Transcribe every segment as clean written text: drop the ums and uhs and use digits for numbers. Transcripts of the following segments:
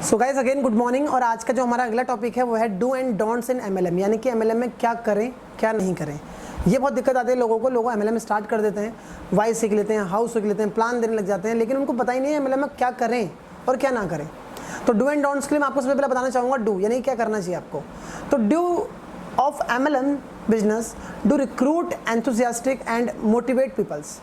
So guys again good morning. और आज का जो हमारा अगला टॉपिक है वो है do and don'ts in MLM, यानी कि एमएलएम में क्या करें क्या नहीं करें। ये बहुत दिक्कत आती है लोगों को। लोग एमएलएम स्टार्ट कर देते हैं, वाई सीख लेते हैं, हाउ सीख लेते हैं, प्लान देने लग जाते हैं, लेकिन उनको पता ही नहीं है एमएलएम में क्या करें और क्या ना करें। तो डू एंड डोंट्स के लिए मैं आपको सबसे पहले बताना चाहूँगा डू यानी क्या करना चाहिए आपको। तो do of MLM business, do recruit enthusiastic and motivate peoples.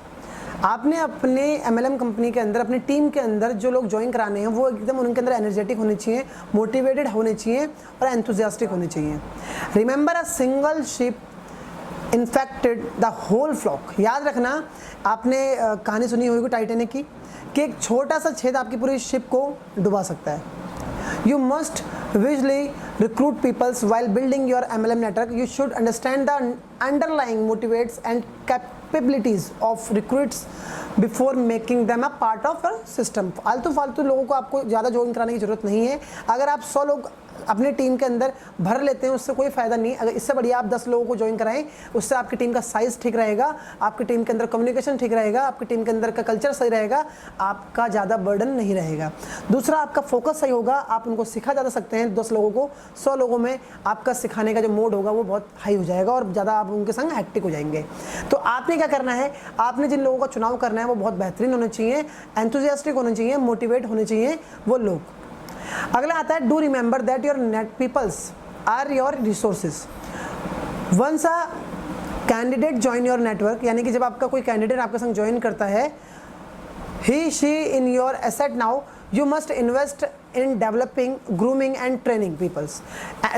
आपने अपने एमएलएम कंपनी के अंदर, अपनी टीम के अंदर जो लोग ज्वाइन कराने हैं वो एकदम उनके अंदर एनर्जेटिक होने चाहिए, मोटिवेटेड होने चाहिए और एंथुसियास्टिक होने चाहिए। Remember a single sheep infected the whole flock. याद रखना, आपने कहानी सुनी होगी टाइटैनिक की कि एक छोटा सा छेद आपकी पूरी शिप को डुबा सकता है। You must visually recruit peoples while building your MLM network. You should understand the underlying motivates and capabilities of recruits before making them a part of a system. फालतू लोगों को आपको ज़्यादा ज्वाइन कराने की ज़रूरत नहीं है। अगर आप 100 लोग अपनी टीम के अंदर भर लेते हैं उससे कोई फ़ायदा नहीं। अगर इससे बढ़िया आप 10 लोगों को ज्वाइन कराएं, उससे आपकी टीम का साइज़ ठीक रहेगा, आपकी टीम के अंदर कम्युनिकेशन ठीक रहेगा, आपकी टीम के अंदर का कल्चर सही रहेगा, आपका ज़्यादा बर्डन नहीं रहेगा। दूसरा, आपका फोकस सही होगा, आप उनको सिखा जा सकते हैं। 10 लोगों को 100 लोगों में आपका सिखाने का जो मोड होगा वो बहुत हाई हो जाएगा और ज़्यादा आप उनके संग एक्टिव हो जाएंगे। तो आपने क्या करना है, आपने जिन लोगों का चुनाव करना है वो बहुत बेहतरीन होने चाहिए, एंथुसियास्टिक होने चाहिए, मोटिवेट होने चाहिए वो लोग। अगला आता है do remember that your net peoples are your resources. Once a candidate join your network, यानी कि जब आपका कोई कैंडिडेट आपके संग ज्वाइन करता है, he she in your asset, now you must invest in developing, grooming and training peoples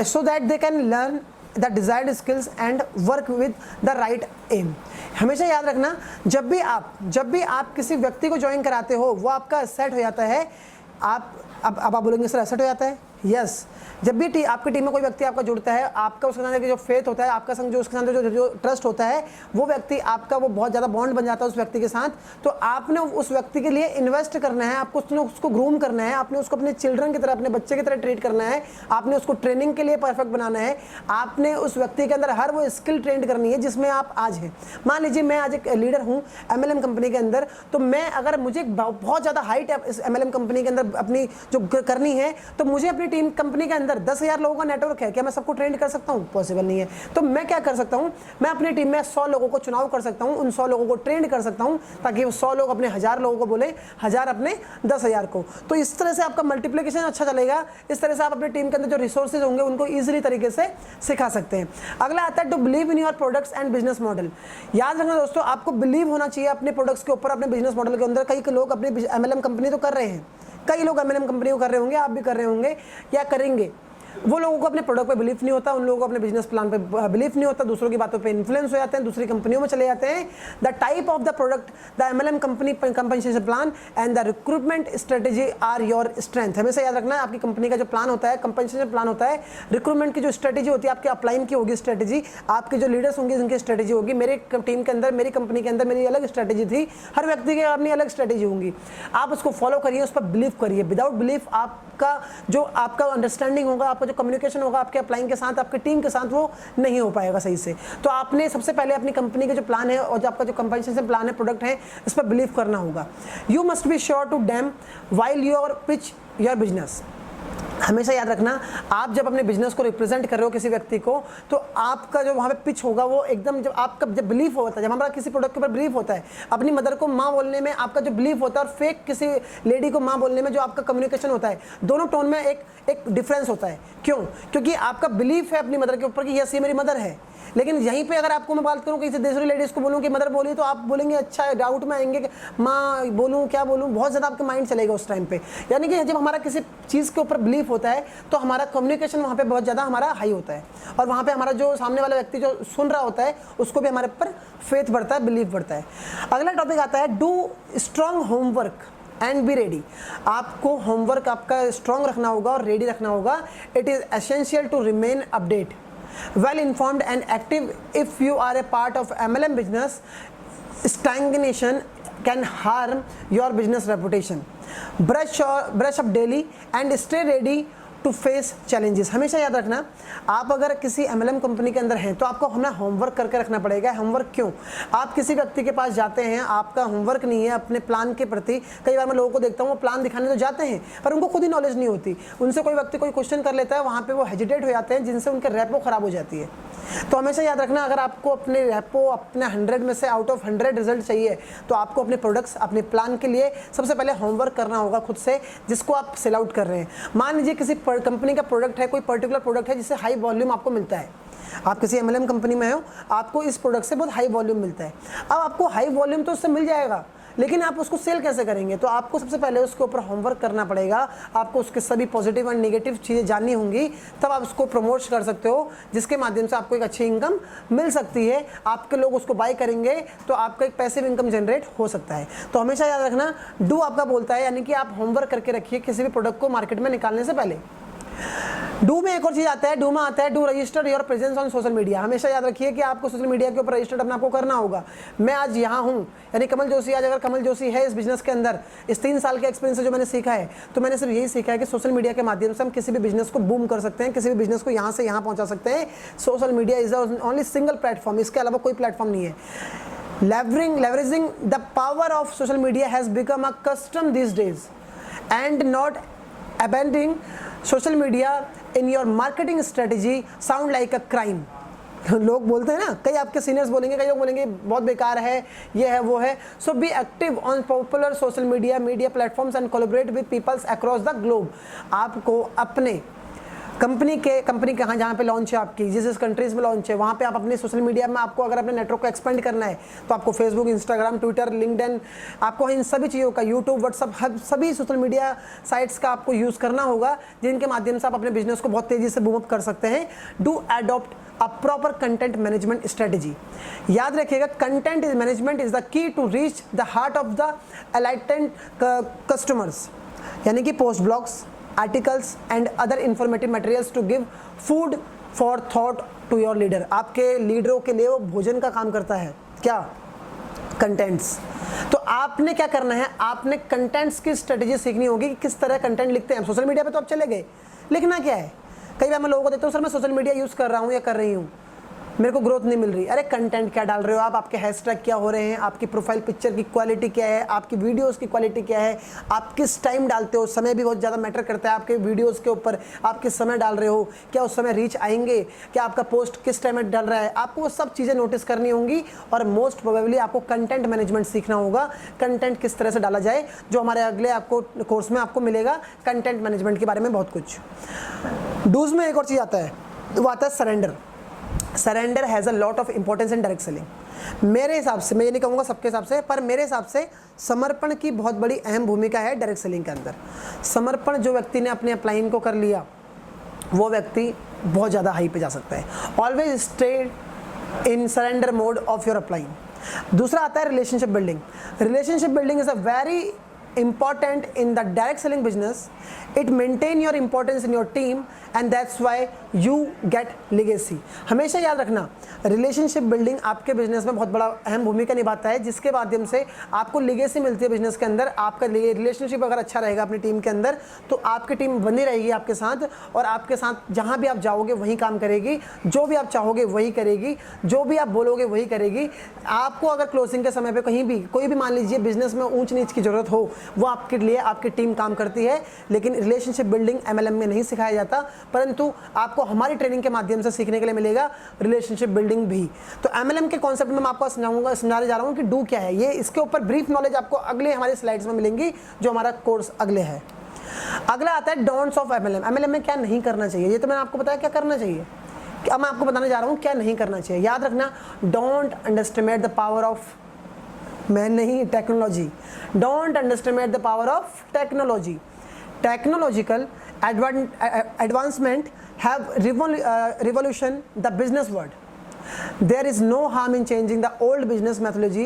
so that they can learn the desired skills and work with the right aim. हमेशा याद रखना, जब भी आप किसी व्यक्ति को ज्वाइन कराते हो वो आपका एसेट हो जाता है। अब आप बोलेंगे सर एसेट हो जाता है? यस, जब भी आपकी टीम में कोई व्यक्ति आपका जुड़ता है, आपका उसके साथ जो फेथ होता है, आपका संग जो उसके साथ जो ट्रस्ट होता है, वो व्यक्ति आपका वो बहुत ज़्यादा बॉन्ड बन जाता है उस व्यक्ति के साथ। तो आपने उस व्यक्ति के लिए इन्वेस्ट करना है, आपको उसको ग्रूम करना है, आपने उसको अपने चिल्ड्रन की तरह, अपने बच्चे की तरह ट्रीट करना है, आपने उसको ट्रेनिंग के लिए परफेक्ट बनाना है, आपने उस व्यक्ति के अंदर हर वो स्किल ट्रेंड करनी है जिसमें आप आज हैं। मान लीजिए मैं आज एक लीडर हूँ एमएलएम कंपनी के अंदर, तो मैं अगर मुझे बहुत ज़्यादा हाइट इस एमएलएम कंपनी के अंदर अपनी जो करनी है, तो मुझे अपनी टीम कंपनी के अंदर 10,000 लोगों का नेटवर्क है, क्या मैं सबको ट्रेंड कर सकता हूँ? पॉसिबल नहीं है। तो मैं क्या कर सकता हूँ, मैं अपनी टीम में 100 लोगों को चुनाव कर सकता हूँ, उन 100 लोगों को ट्रेंड कर सकता हूँ ताकि वो 100 लोग अपने 1000 लोगों को बोले, 1000 अपने 10,000 को। तो इस तरह से आपका मल्टीप्लिकेशन अच्छा चलेगा। इस तरह से आप अपनी टीम के अंदर जो रिसोर्सेज होंगे उनको ईजिली तरीके से सिखा सकते हैं। अगला आता है to believe in your products and business model. याद रखना दोस्तों, आपको बिलीव होना चाहिए अपने प्रोडक्ट्स के ऊपर, अपने बिजनेस मॉडल के अंदर। कई लोग अपनी एमएलएम कंपनी तो कर रहे हैं, कई लोग एमएलएम कंपनी को कर रहे होंगे, आप भी कर रहे होंगे या करेंगे। वो लोगों को अपने प्रोडक्ट पे बिलीफ नहीं होता, उन लोगों को अपने बिजनेस प्लान पे बिलीफ नहीं होता, दूसरों की बातों पे इन्फ्लुएंस हो जाते हैं, दूसरी कंपनियों में चले जाते हैं। The type of the product, the MLM company compensation plan and the recruitment strategy are your strength. हमेशा याद रखना है, आपकी कंपनी का जो प्लान होता है, कंपनसेशन प्लान होता है, रिक्रूटमेंट की जो स्ट्रेटेजी होती है, आपके अपलाइन की होगी स्ट्रेटेजी, आपके जो लीडर्स होंगे उनकी स्ट्रेटेजी होगी। मेरे टीम के अंदर, मेरी कंपनी के अंदर मेरी अलग स्ट्रेटेजी थी, हर व्यक्ति की अपनी अलग स्ट्रेटेजी होंगी। आप उसको फॉलो करिए, उस पर बिलीव करिए। विदाउट बिलीफ आपका जो अंडरस्टैंडिंग होगा, आपका जो कम्युनिकेशन होगा आपके अपलाइन के साथ, आपकी टीम के साथ, वो नहीं हो पाएगा सही से। तो आपने सबसे पहले अपनी कंपनी के जो प्लान है और जो आपका जो कंपनसेशन प्लान है, प्रोडक्ट है, इस पर बिलीव करना होगा। You must be sure to damn while your pitch your business. हमेशा याद रखना, आप जब अपने बिजनेस को रिप्रेजेंट कर रहे हो किसी व्यक्ति को, तो आपका जो वहाँ पे पिच होगा वो एकदम, जब बिलीफ होता है, जब हमारा किसी प्रोडक्ट के ऊपर बिलीफ होता है, अपनी मदर को माँ बोलने में आपका जो बिलीफ होता है और फेक किसी लेडी को माँ बोलने में जो आपका कम्युनिकेशन होता है, दोनों टोन में एक डिफरेंस होता है। क्यों? क्योंकि आपका बिलीफ है अपनी मदर के ऊपर कि यस ये मेरी मदर है, लेकिन यहीं पे अगर आपको मैं बात करूँ किसी दूसरी लेडीज़ को बोलूँ कि मदर बोली, तो आप बोलेंगे अच्छा, डाउट में आएंगे कि माँ बोलूँ क्या बोलूँ, बहुत ज़्यादा आपके माइंड चलेगा उस टाइम पे। यानी कि जब हमारा किसी चीज़ के ऊपर बिलीफ होता है तो हमारा कम्युनिकेशन वहाँ पे बहुत ज़्यादा हमारा हाई होता है, और वहाँ पे हमारा जो सामने वाला व्यक्ति जो सुन रहा होता है उसको भी हमारे ऊपर फेथ बढ़ता है, बिलीफ बढ़ता है। अगला टॉपिक आता है do strong homework and be ready. आपको होमवर्क आपका स्ट्रॉन्ग रखना होगा और रेडी रखना होगा। It is essential to remain update, well informed and active. If you are a part of MLM business, stagnation can harm your business reputation. Brush up daily and stay ready to face challenges. हमेशा याद रखना, आप अगर किसी MLM company के अंदर हैं तो आपको अपना होमवर्क करके रखना पड़ेगा। होमवर्क क्यों? आप किसी व्यक्ति के पास जाते हैं, आपका होमवर्क नहीं है अपने प्लान के प्रति। कई बार मैं लोगों को देखता हूँ वो प्लान दिखाने तो जाते हैं पर उनको खुद ही नॉलेज नहीं होती। उनसे कोई व्यक्ति कोई क्वेश्चन कर लेता है, वहाँ पे वो हेजिटेट हो जाते हैं, जिनसे उनके रेपो खराब हो जाती है। तो हमेशा याद रखना, अगर आपको अपने रेपो अपने 100 में से आउट ऑफ 100 रिजल्ट चाहिए तो आपको अपने प्रोडक्ट्स अपने प्लान के लिए सबसे पहले होमवर्क करना होगा खुद से, जिसको आप सेल आउट कर रहे हैं। मान लीजिए किसी कंपनी का प्रोडक्ट है, कोई पर्टिकुलर प्रोडक्ट है जिससे हाई वॉल्यूम आपको मिलता है। आप किसी एमएलएम कंपनी में हो, आपको इस प्रोडक्ट से बहुत हाई वॉल्यूम मिलता है। अब आपको हाई वॉल्यूम तो उससे मिल जाएगा, लेकिन आप उसको सेल कैसे करेंगे? तो आपको सबसे पहले उसके ऊपर होमवर्क करना पड़ेगा। आपको उसके सभी पॉजिटिव एंड नेगेटिव चीज़ें जाननी होंगी, तब आप उसको प्रमोट कर सकते हो, जिसके माध्यम से आपको एक अच्छी इनकम मिल सकती है। आपके लोग उसको बाय करेंगे तो आपका एक पैसिव इनकम जनरेट हो सकता है। तो हमेशा याद रखना, डू आपका बोलता है, यानी कि आप होमवर्क करके रखिए किसी भी प्रोडक्ट को मार्केट में निकालने से पहले। डू में एक और चीज आता है, डू में आता है do register your presence on social media. हमेशा याद रखिए कि आपको सोशल मीडिया के ऊपर रजिस्टर्ड अपने आपको करना होगा। मैं आज यहाँ हूँ, यानी कमल जोशी, आज अगर कमल जोशी है इस बिजनेस के अंदर, इस 3 साल के एक्सपीरियंस से जो मैंने सीखा है, तो मैंने सिर्फ यही सीखा है कि सोशल मीडिया के माध्यम से हम किसी भी बिजनेस को बूम कर सकते हैं, किसी भी बिजनेस को यहाँ से यहाँ पहुँचा सकते हैं। Social media is only single platform, इसके अलावा कोई प्लेटफॉर्म नहीं है। Leveraging the power of social media has become a custom these days, and not abandoning social media in your marketing strategy sound like a crime. लोग बोलते हैं ना, कई आपके सीनियर्स बोलेंगे, कई लोग बोलेंगे बहुत बेकार है, ये है वो है। So be active on popular social media platforms and collaborate with peoples across the globe. आपको अपने कंपनी कहाँ जहाँ पे लॉन्च है आपकी, जिस कंट्रीज में लॉन्च है, वहाँ पे आप अपने सोशल मीडिया में आपको अगर अपने नेटवर्क को एक्सपेंड करना है तो आपको फेसबुक, इंस्टाग्राम, ट्विटर, लिंक्डइन, आपको इन सभी चीज़ों का, यूट्यूब, व्हाट्सअप, सभी सोशल मीडिया साइट्स का आपको यूज़ करना होगा, जिनके माध्यम से आप अपने बिजनेस को बहुत तेज़ी से बूम अप कर सकते हैं। Do adopt a proper content management strategy. याद रखिएगा, content management is the key to reach the heart of the enlightened customers, यानी कि post blogs, articles and other informative materials to give food for thought to your leader. आपके लीडरों के लिए वो भोजन का काम करता है। क्या? कंटेंट्स। तो आपने क्या करना है, आपने कंटेंट्स की स्ट्रेटेजी सीखनी होगी कि किस तरह कंटेंट लिखते हैं। सोशल मीडिया पे तो आप चले गए, लिखना क्या है? कई बार मैं लोगों को देखता हूँ, सर मैं सोशल मीडिया यूज़ कर रहा हूँ या कर रही हूँ, मेरे को ग्रोथ नहीं मिल रही। अरे कंटेंट क्या डाल रहे हो आप, आपके हैशटैग क्या हो रहे हैं, आपकी प्रोफाइल पिक्चर की क्वालिटी क्या है, आपकी वीडियोस की क्वालिटी क्या है, आप किस टाइम डालते हो, समय भी बहुत ज़्यादा मैटर करता है आपके वीडियोस के ऊपर। आप किस समय डाल रहे हो, क्या उस समय रीच आएंगे, क्या आपका पोस्ट किस टाइम में डल रहा है, आपको वो सब चीज़ें नोटिस करनी होंगी। और मोस्ट प्रोबेबली आपको कंटेंट मैनेजमेंट सीखना होगा, कंटेंट किस तरह से डाला जाए, जो हमारे अगले आपको कोर्स में आपको मिलेगा कंटेंट मैनेजमेंट के बारे में बहुत कुछ। डूज में एक और चीज़ आता है, वो आता है surrender. Surrender has a lot of importance in direct selling. मेरे हिसाब से, मैं ये नहीं कहूँगा सबके हिसाब से, पर मेरे हिसाब से समर्पण की बहुत बड़ी अहम भूमिका है डायरेक्ट सेलिंग के अंदर। समर्पण जो व्यक्ति ने अपने अपलाइन को कर लिया, वो व्यक्ति बहुत ज़्यादा हाई पे जा सकता है। Always stay in surrender mode of your upline. दूसरा आता है relationship building. Relationship building is a very important in the direct selling business. It maintain your importance in your team and that's why you get legacy. हमेशा याद रखना, relationship building आपके business में बहुत बड़ा अहम भूमिका निभाता है, जिसके माध्यम से आपको लेगेसी मिलती है बिजनेस के अंदर। आपका रिलेशनशिप अगर अच्छा रहेगा अपनी टीम के अंदर, तो आपकी टीम बनी रहेगी आपके साथ, और आपके साथ जहाँ भी आप जाओगे वहीं काम करेगी, जो भी आप चाहोगे वही करेगी, जो भी आप बोलोगे वही करेगी। आपको अगर क्लोजिंग के समय पे कहीं भी कोई भी मान लीजिए बिजनेस में ऊंच नीच की जरूरत हो, वो आपके लिए आपकी टीम काम करती है। लेकिन रिलेशनशिप बिल्डिंग एमएलएम में नहीं सिखाया जाता, परंतु आपको हमारी ट्रेनिंग के माध्यम से सीखने के लिए मिलेगा रिलेशनशिप बिल्डिंग भी। तो एमएलएम के कॉन्सेप्ट में मैं आपको समझाने जा रहा हूँ कि डू क्या है। ये इसके ऊपर ब्रीफ नॉलेज आपको अगले हमारे स्लाइड्स में मिलेंगी, जो हमारा कोर्स अगले है। अगला आता है डोंट्स ऑफ एमएलएम। एमएलएम में क्या नहीं करना चाहिए, ये तो मैंने आपको बताया क्या करना चाहिए। अब मैं आपको बताने जा रहा हूँ क्या नहीं करना चाहिए। याद रखना, don't underestimate the power of, मैं नहीं, technology. Don't underestimate the power of technology. Technological advancement have revolution the business world. There is no harm in changing the old business methodology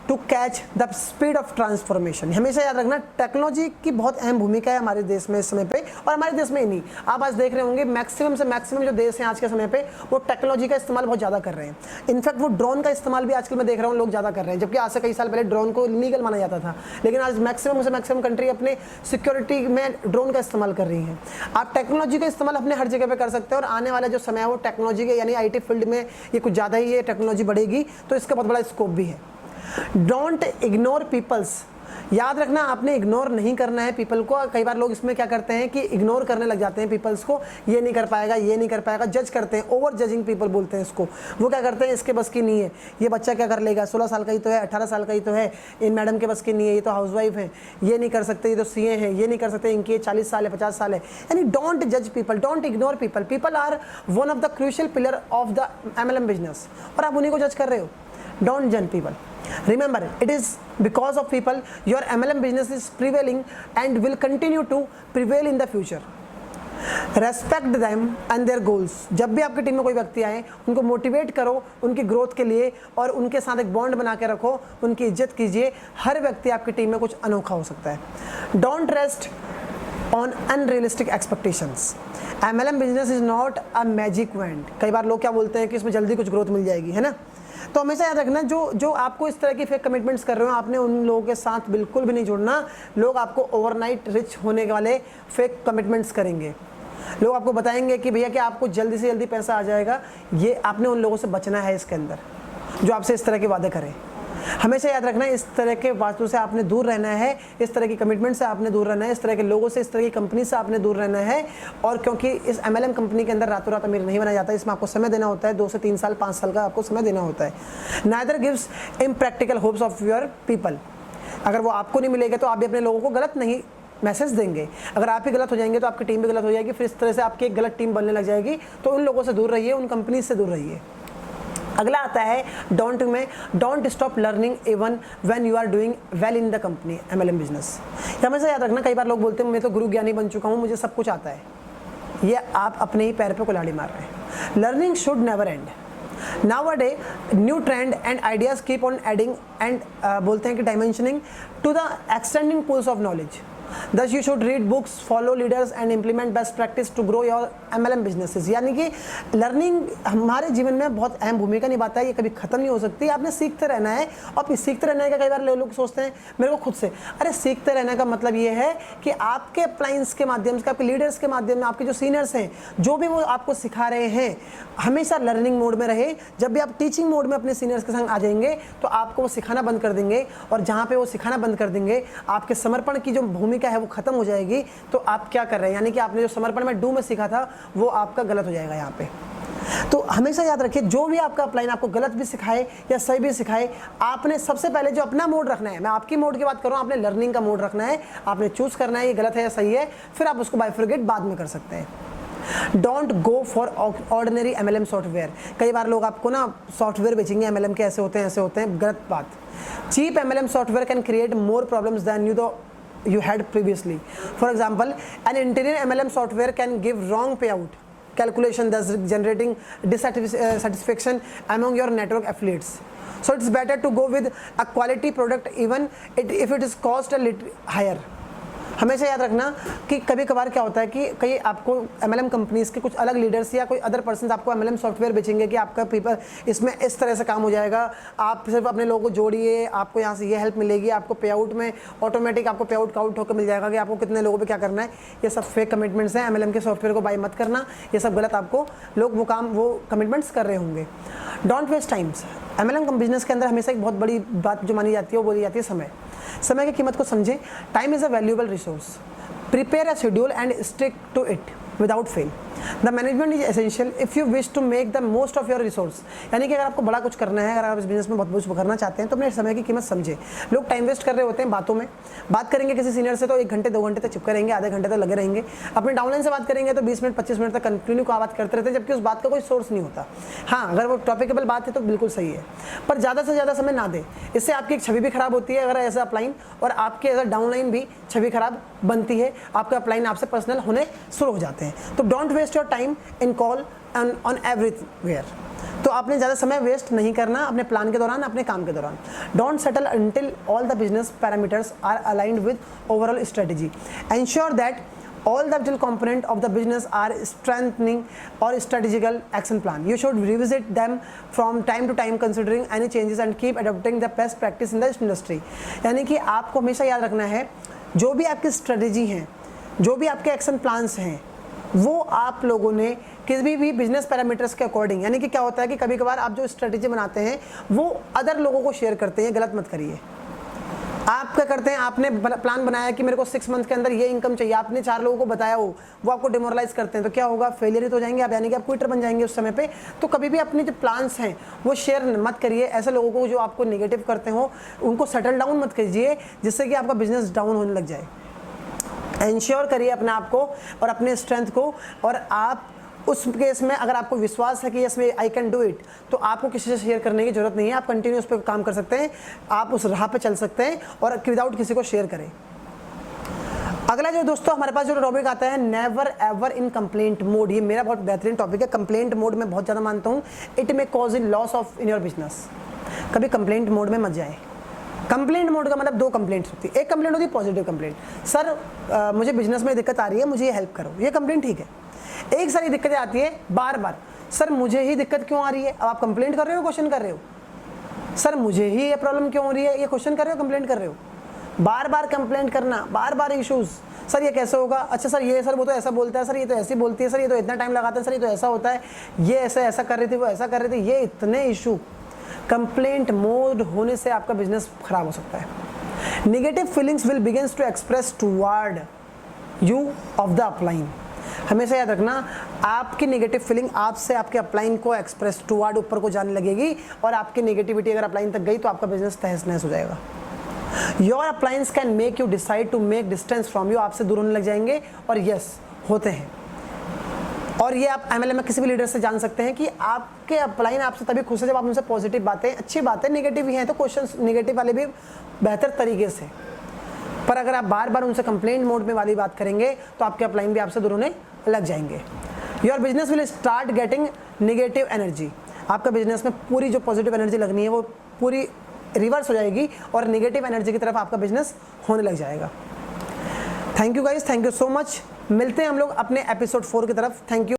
to catch the speed of transformation. हमेशा याद रखना technology की बहुत अहम भूमिका है हमारे देश में इस समय पे, और हमारे देश में ही नहीं, आप आज देख रहे होंगे मैक्सिमम से मैक्सिमम जो देश हैं आज के समय पे वो टेक्नोलॉजी का इस्तेमाल बहुत ज़्यादा कर रहे हैं। इनफैक्ट वो ड्रोन का इस्तेमाल भी आजकल मैं देख रहा हूँ लोग ज़्यादा कर रहे हैं, जबकि आज से कई साल पहले ड्रोन को इलीगल माना जाता था, लेकिन आज मैक्सिमम से मैक्सिमम कंट्री अपने सिक्योरिटी में ड्रोन का इस्तेमाल कर रही हैं। आप टेक्नोलॉजी का इस्तेमाल अपने हर जगह पे कर सकते हैं, और आने वाला जो समय है वो टेक्नोलॉजी के यानी आईटी फील्ड में ये कुछ ज़्यादा ही ये टेक्नोलॉजी बढ़ेगी, तो इसका बहुत बड़ा स्कोप भी है। Don't ignore peoples. याद रखना आपने इग्नोर नहीं करना है पीपल को। कई बार लोग इसमें क्या करते हैं कि इग्नोर करने लग जाते हैं पीपल्स को, ये नहीं कर पाएगा, ये नहीं कर पाएगा, जज करते हैं, ओवर जजिंग पीपल बोलते हैं इसको। वो क्या करते हैं, इसके बस की नहीं है, ये बच्चा क्या कर लेगा, 16 साल का ही तो है, 18 साल का ही तो है, इन मैडम के बस की नहीं है, ये तो हाउसवाइफ है, ये नहीं कर सकते, ये तो सीए हैं, ये नहीं कर सकते, इनकी 40 साल है, 50 साल है। यानी डोंट जज people, don't ignore people. People are one of the crucial pillar of the MLM business, और आप उन्हीं को जज कर रहे हो। डोंट जज people. Remember, it is because of people your MLM business is prevailing and will continue to prevail in the future. Respect them and their goals. जब भी आपकी टीम में कोई व्यक्ति आए उनको मोटिवेट करो उनकी ग्रोथ के लिए, और उनके साथ एक बॉन्ड बना के रखो, उनकी इज्जत कीजिए। हर व्यक्ति आपकी टीम में कुछ अनोखा हो सकता है। Don't rest on unrealistic expectations. MLM business is not a magic wand. कई बार लोग क्या बोलते हैं कि इसमें जल्दी कुछ ग्रोथ मिल जाएगी, है ना। तो हमेशा याद रखना जो आपको इस तरह की फेक कमिटमेंट्स कर रहे हो, आपने उन लोगों के साथ बिल्कुल भी नहीं जुड़ना। लोग आपको ओवरनाइट रिच होने वाले फेक कमिटमेंट्स करेंगे। लोग आपको बताएंगे कि भैया कि आपको जल्दी से जल्दी पैसा आ जाएगा। ये आपने उन लोगों से बचना है इसके अंदर, जो आपसे इस तरह के वादे करें। हमेशा याद रखना इस तरह के बातों से आपने दूर रहना है, इस तरह की कमिटमेंट से आपने दूर रहना है, इस तरह के लोगों से, इस तरह की कंपनी से आपने दूर रहना है। और क्योंकि इस MLM कंपनी के अंदर रातों रात अमीर नहीं बना जाता, इसमें आपको समय देना होता है, 2 से 3 साल 5 साल का आपको समय देना होता है। Neither gives impractical hopes of your people. अगर वो आपको नहीं मिलेगा तो आप भी अपने लोगों को गलत नहीं मैसेज देंगे। अगर आप ही गलत हो जाएंगे तो आपकी टीम भी गलत हो जाएगी, फिर इस तरह से आपकी एक गलत टीम बनने लग जाएगी। तो उन लोगों से दूर रहिए, उन कंपनी से दूर रहिए। अगला आता है don't stop learning even when you are doing well in the company MLM business. हमेशा याद रखना, कई बार लोग बोलते हैं मैं तो गुरु ज्ञानी बन चुका हूँ, मुझे सब कुछ आता है। ये आप अपने ही पैर पे कुल्हाड़ी मार रहे हैं। Learning should never and. Nowadays, new trend and ideas keep on adding and बोलते हैं कि dimensioning to the extending pools of knowledge. Thus you should read books, follow leaders and implement best practice to grow your MLM businesses. यानी कि learning हमारे जीवन में बहुत अहम भूमिका निभाता है, ये कभी खत्म नहीं हो सकती। आपने सीखते रहना है, और सीखते रहने का कई बार लोग सोचते हैं मेरे को खुद से, अरे सीखते रहने का मतलब ये है कि आपके अप्लायंस के माध्यम से, आपके लीडर्स के माध्यम में, आपके जो सीनियर्स हैं जो भी वो आपको सिखा रहे हैं, हमेशा लर्निंग मोड में रहे। जब भी आप टीचिंग मोड में अपने सीनियर्स के संग आ जाएंगे तो आपको वो सिखाना बंद कर देंगे, और जहाँ पे वो सिखाना बंद कर देंगे आपके समर्पण की जो भूमिका है वो खत्म हो जाएगी। तो आप क्या कर रहे हैं, यानी कि आपने जो समर्पण में डू में सीखा था वो आपका गलत हो जाएगा यहाँ पे। तो हमेशा याद रखिए, जो भी आपका अपलाइन आपको गलत भी सिखाए या सही भी सिखाए, आपने सबसे पहले जो अपना मोड रखना है, मैं आपकी मोड की बात कर रहा हूँ, आपने लर्निंग का मोड रखना है। आपने चूज करना है ये गलत है या सही है, फिर आप उसको बाइफरगेट बाद में कर सकते हैं। Don't go for ordinary MLM software. कई बार लोग आपको ना सॉफ्टवेयर बेचेंगे MLM के, ऐसे होते हैं, गलत बात। Cheap MLM software can create more problems than you had previously. For example, an interior MLM software can give wrong payout calculation, thus generating dissatisfaction among your network affiliates. So it's better to go with a quality product even if it is cost a little higher. हमेशा याद रखना कि कभी कभार क्या होता है कि कई आपको MLM कंपनीज के कुछ अलग लीडर्स या कोई अदर पर्सन आपको MLM सॉफ्टवेयर बेचेंगे कि आपका पेपर इसमें इस तरह से काम हो जाएगा, आप सिर्फ अपने लोगों को जोड़िए, आपको यहाँ से ये हेल्प मिलेगी, आपको पे आउट में ऑटोमेटिक आपको पे आउट काउंट होकर मिल जाएगा कि आपको कितने लोगों पे क्या करना है। ये सब फेक कमिटमेंट्स हैं। MLM के सॉफ्टवेयर को बाय मत करना, ये सब गलत, आपको लोग वो कमिटमेंट्स कर रहे होंगे। Don't waste times. MLM business के अंदर हमेशा एक बहुत बड़ी बात जो मानी जाती है वो बोली जाती है समय। समय की कीमत को समझें। Time is a valuable resource. Prepare a schedule and stick to it without fail. The management is essential if you wish to make the most of your resource. यानी कि अगर आपको बड़ा कुछ करना है, अगर आप इस बिजनेस में बहुत कुछ करना चाहते हैं तो अपने समय की कीमत समझे। लोग टाइम वेस्ट कर रहे होते हैं बातों में। बात करेंगे किसी सीनियर से तो 1 घंटे 2 घंटे तक चिपके रहेंगे, आधे घंटे तक लगे रहेंगे। अपने डाउनलाइन से बात करेंगे तो 20 मिनट 25 मिनट तक कंटिन्यू बात करते रहते हैं, जबकि उस बात का कोई सोर्स नहीं होता। हाँ, अगर वो टॉपिकेबल बात है तो बिल्कुल सही है, पर ज़्यादा से ज़्यादा समय ना दें। इससे आपकी एक छवि भी खराब होती है अगर एज अपलाइन, और आपके एज अ डाउनलाइन भी छवि खराब बनती है। आपका अपलाइन आपसे पर्सनल होने शुरू हो जाते हैं। तो don't waste your time in call on everywhere. तो आपने ज़्यादा समय वेस्ट नहीं करना अपने प्लान के दौरान, अपने काम के दौरान। Don't settle until all the business parameters are aligned with overall strategy. Ensure that all the vital component of the business are strengthening or strategical action plan. You should revisit them from time to time considering any changes and keep adopting the best practice in the industry. यानी कि आपको हमेशा याद रखना है जो भी आपकी स्ट्रेटेजी हैं, जो भी आपके एक्शन प्लान्स हैं, वो आप लोगों ने किसी भी बिजनेस पैरामीटर्स के अकॉर्डिंग, यानी कि क्या होता है कि कभी कभार आप जो स्ट्रेटेजी बनाते हैं वो अदर लोगों को शेयर करते हैं, गलत मत करिए। आप क्या करते हैं, आपने प्लान बनाया कि मेरे को 6 मंथ के अंदर ये इनकम चाहिए, आपने 4 लोगों को बताया हो, वो आपको डिमोरलाइज करते हैं, तो क्या होगा, फेलियर ही तो जाएंगे आप, यानी कि आप क्विटर बन जाएंगे उस समय पे। तो कभी भी अपने जो प्लान्स हैं वो शेयर मत करिए ऐसे लोगों को जो आपको नेगेटिव करते हो, उनको सेटल डाउन मत कीजिए जिससे कि आपका बिजनेस डाउन होने लग जाए। इंश्योर करिए अपने आप को और अपने स्ट्रेंथ को, और आप उस केस में अगर आपको विश्वास है कि यस मैं आई कैन डू इट, तो आपको किसी से शेयर करने की जरूरत नहीं है, आप कंटिन्यू उस पर काम कर सकते हैं, आप उस राह पे चल सकते हैं और विदाउट किसी को शेयर करें। अगला जो दोस्तों हमारे पास जो टॉपिक आता है, never ever in complaint mode. ये मेरा बहुत बेहतरीन टॉपिक है। कंप्लेंट मोड में बहुत ज़्यादा मानता हूँ, it may cause in loss of in your business. कभी कंप्लेंट मोड में मत जाए। कंप्लेंट मोड का मतलब 2 कंप्लेंट्स होती है। एक कंप्लेंट होती है पॉजिटिव कंप्लेंट, सर मुझे बिजनेस में दिक्कत आ रही है, मुझे ये हेल्प करो, ये कंप्लेंट ठीक है। एक सारी दिक्कतें आती है बार बार, सर मुझे ही दिक्कत क्यों आ रही है, अब आप कंप्लेंट कर रहे हो, क्वेश्चन कर रहे हो, सर मुझे ही ये प्रॉब्लम क्यों हो रही है, ये क्वेश्चन कर रहे हो, कंप्लेंट कर रहे हो। बार बार कंप्लेंट करना, बार बार इश्यूज, सर ये कैसे होगा, अच्छा सर ये, सर वो तो ऐसा बोलता है, सर ये तो ऐसी बोलती है, सर ये तो इतना टाइम लगाता है, सर ये तो ऐसा होता है, ये ऐसा कर रही थी, वो ऐसा कर रही थी, ये इतने इशू। कंप्लेंट मोड होने से आपका बिजनेस खराब हो सकता है। Negative feelings will begins to express toward you of the upline. हमेशा याद रखना, आपकी नेगेटिव फीलिंग आपसे आपके अपलाइन को एक्सप्रेस टुवर्ड ऊपर को जाने लगेगी, और आपकी नेगेटिविटी अगर अपलाइन तक गई तो आपका बिजनेस तहस नहस हो जाएगा। Your uplines can make you decide to make distance from you, आपसे दूर होने लग जाएंगे, और यस होते हैं। और ये आप MLM में किसी भी लीडर से जान सकते हैं कि आपके अपलाइन आपसे तभी खुश है जब आप उनसे पॉजिटिव बातें, अच्छी बातें, नेगेटिव ही हैं तो क्वेश्चंस नेगेटिव वाले भी बेहतर तरीके से, पर अगर आप बार बार उनसे कंप्लेंट मोड में वाली बात करेंगे तो आपके अपलाइन भी आपसे दूर होने लग जाएंगे। Your business will start getting negative energy. आपका बिजनेस में पूरी जो पॉजिटिव एनर्जी लगनी है वो पूरी रिवर्स हो जाएगी और नेगेटिव एनर्जी की तरफ आपका बिजनेस होने लग जाएगा। Thank you guys, thank you so much. मिलते हैं हम लोग अपने एपिसोड 4 की तरफ। Thank you.